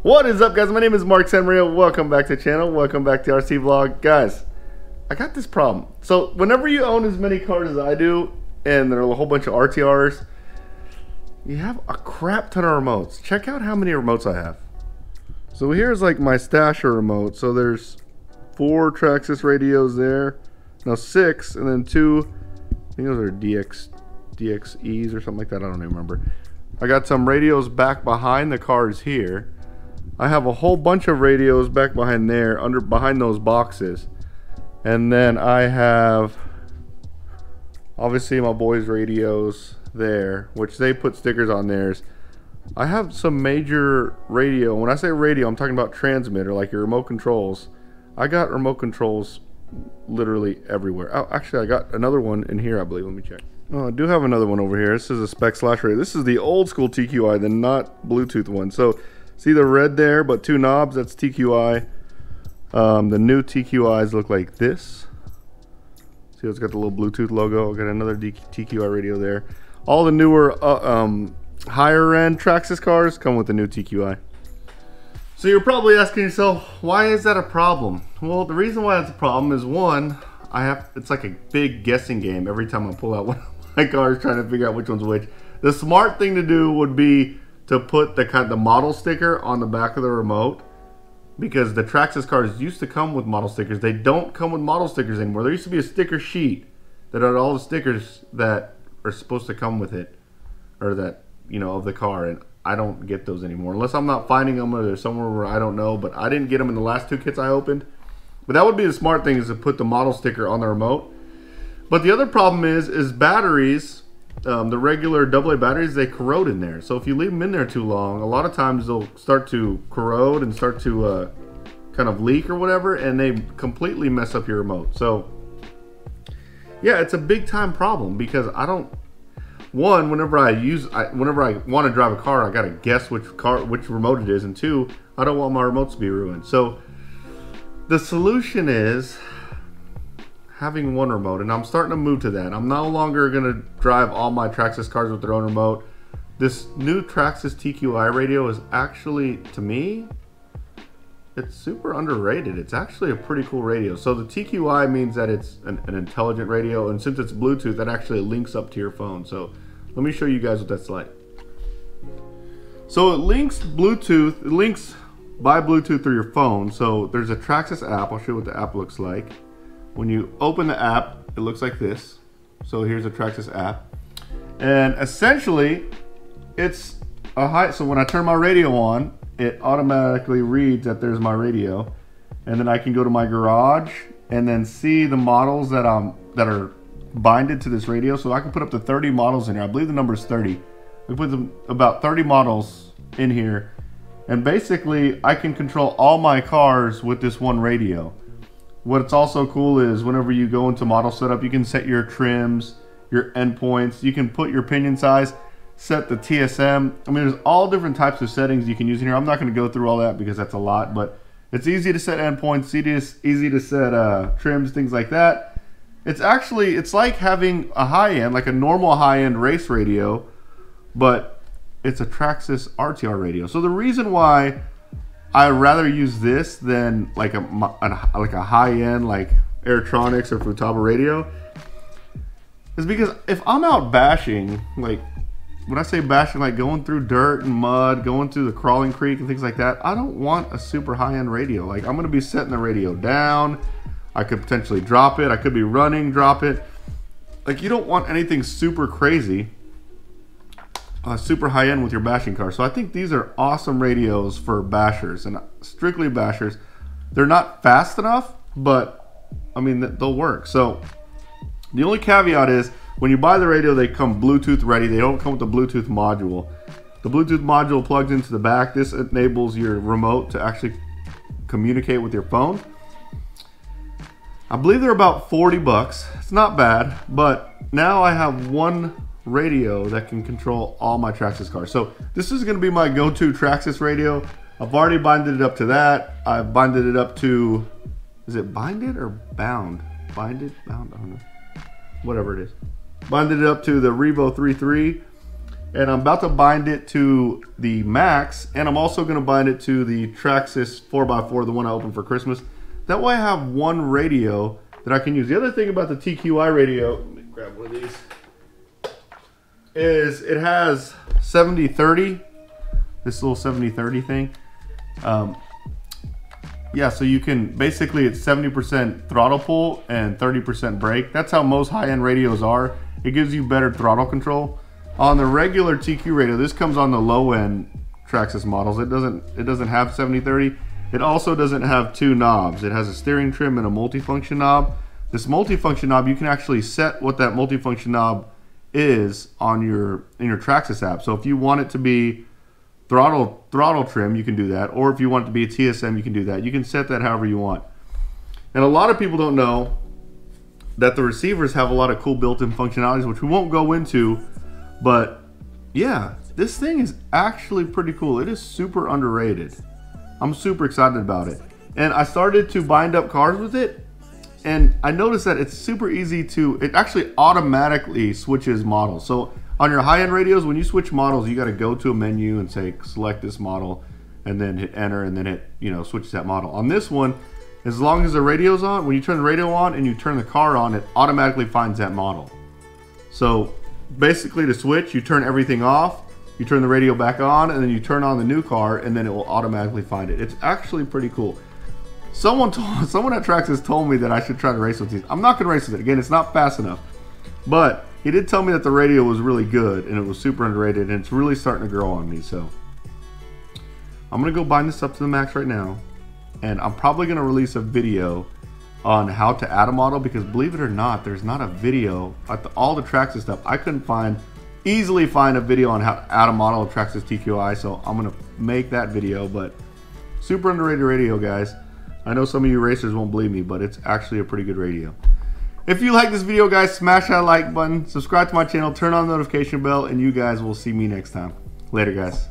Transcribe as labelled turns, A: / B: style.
A: What is up, guys? My name is Mark Sanmaria. Welcome back to the channel. Welcome back to RC Vlog. Guys, I got this problem. So whenever you own as many cars as I do, and there are a whole bunch of RTRs, you have a crap ton of remotes. Check out how many remotes I have. So here's like my stash of remotes. So there's 4 Traxxas radios there. No, 6, and then 2, I think those are DXEs or something like that. I don't even remember. I got some radios back behind the cars here. I have a whole bunch of radios back behind there, behind those boxes. And then I have, obviously, my boys' radios there, which they put stickers on theirs. I have some major radio. When I say radio, I'm talking about transmitter, like your remote controls. I got remote controls literally everywhere. Oh, actually, I got another one in here, I believe. Let me check. Oh, I do have another one over here. This is a spec slash radio. This is the old school TQI, the not Bluetooth one. So see the red there, but 2 knobs, that's TQI. The new TQIs look like this. See, it's got the little Bluetooth logo. I got another TQI radio there. All the newer, higher end Traxxas cars come with the new TQI. So you're probably asking yourself, why is that a problem? Well, the reason why it's a problem is, one, it's like a big guessing game every time I pull out one of my cars trying to figure out which one's which. The smart thing to do would be to put the model sticker on the back of the remote, because the Traxxas cars used to come with model stickers. They don't come with model stickers anymore. There used to be a sticker sheet that had all the stickers that are supposed to come with it, or that, you know, of the car, and I don't get those anymore unless I'm not finding them or they're somewhere where I don't know. But I didn't get them in the last 2 kits I opened. But that would be the smart thing, is to put the model sticker on the remote. But the other problem is batteries. The regular AA batteries, they corrode in there. So if you leave them in there too long, a lot of times they'll start to corrode and start to kind of leak or whatever, and they completely mess up your remote. So yeah, it's a big time problem, because I don't. One, whenever I want to drive a car, I gotta guess which remote it is, and 2, I don't want my remotes to be ruined. So the solution is having one remote, and I'm starting to move to that. I'm no longer gonna drive all my Traxxas cars with their own remote. This new Traxxas TQI radio is actually, to me, it's super underrated. It's actually a pretty cool radio. So the TQI means that it's an intelligent radio, and since it's Bluetooth, that actually links up to your phone. So let me show you guys what that's like. So it links Bluetooth, it links by Bluetooth through your phone. So there's a Traxxas app. I'll show you what the app looks like. When you open the app, it looks like this. So here's a Traxxas app. And essentially, it's a so when I turn my radio on, it automatically reads that there's my radio, and then I can go to my garage and then see the models that are binded to this radio. So I can put up to 30 models in here. I believe the number is 30. We put about 30 models in here, and basically I can control all my cars with this one radio. What's also cool is whenever you go into model setup, you can set your trims, your endpoints, you can put your pinion size, set the TSM. I mean, there's all different types of settings you can use in here. I'm not going to go through all that because that's a lot, but it's easy to set endpoints, easy to set trims, things like that. It's like having a high-end, like a normal high-end race radio, but it's a Traxxas RTR radio. So the reason why I'd rather use this than like a high-end like Airtronics or Futaba radio is because if I'm out bashing, like, when I say bashing, like going through dirt and mud, going through the crawling creek and things like that, I don't want a super high-end radio. Like, I'm gonna be setting the radio down. I could potentially drop it. I could be running, drop it. Like, you don't want anything super crazy, super high-end with your bashing car. So I think these are awesome radios for bashers, and strictly bashers. They're not fast enough, but I mean, they'll work. So the only caveat is, when you buy the radio, they come Bluetooth ready. They don't come with the Bluetooth module. The Bluetooth module plugs into the back. This enables your remote to actually communicate with your phone. I believe they're about 40 bucks. It's not bad, but now I have one radio that can control all my Traxxas cars. So this is gonna be my go-to Traxxas radio. I've already binded it up to that. I've binded it up to, is it binded or bound? Binded, bound, I don't know. Whatever it is. Binded it up to the Revo 3.3. And I'm about to bind it to the Max, and I'm also going to bind it to the Traxxas 4x4, the one I opened for Christmas. That way I have one radio that I can use. The other thing about the TQI radio, let me grab one of these, is it has 70-30, this little 70-30 thing. Yeah, so you can, basically it's 70% throttle pull and 30% brake. That's how most high-end radios are. It gives you better throttle control. On the regular TQ radio, this comes on the low-end Traxxas models. It doesn't have 70-30. It also doesn't have two knobs. It has a steering trim and a multifunction knob. This multifunction knob, you can actually set what that multifunction knob is on in your Traxxas app. So if you want it to be throttle trim, you can do that, or if you want it to be a TSM, you can do that. You can set that however you want. And a lot of people don't know that the receivers have a lot of cool built-in functionalities, which we won't go into, but yeah, this thing is actually pretty cool. It is super underrated. I'm super excited about it. And I started to bind up cars with it, and I noticed that it's super easy it actually automatically switches models. So on your high-end radios, when you switch models, you got to go to a menu and say select this model, and then hit enter, and then it switches that model. On this one, as long as the radio's on, when you turn the radio on and you turn the car on, it automatically finds that model. So basically, to switch, you turn everything off, you turn the radio back on, and then you turn on the new car, and then it will automatically find it. It's actually pretty cool. Someone at Traxxas told me that I should try to race with these. I'm not going to race with it. Again, it's not fast enough, but he did tell me that the radio was really good and it was super underrated, and it's really starting to grow on me. So I'm gonna go bind this up to the Max right now, and I'm probably gonna release a video on how to add a model, because believe it or not, there's not a video all the Traxxas stuff. I couldn't easily find a video on how to add a model of Traxxas TQI, so I'm gonna make that video. But super underrated radio, guys. I know some of you racers won't believe me, but it's actually a pretty good radio. If you like this video, guys, smash that like button, subscribe to my channel, turn on the notification bell, and you guys will see me next time. Later, guys.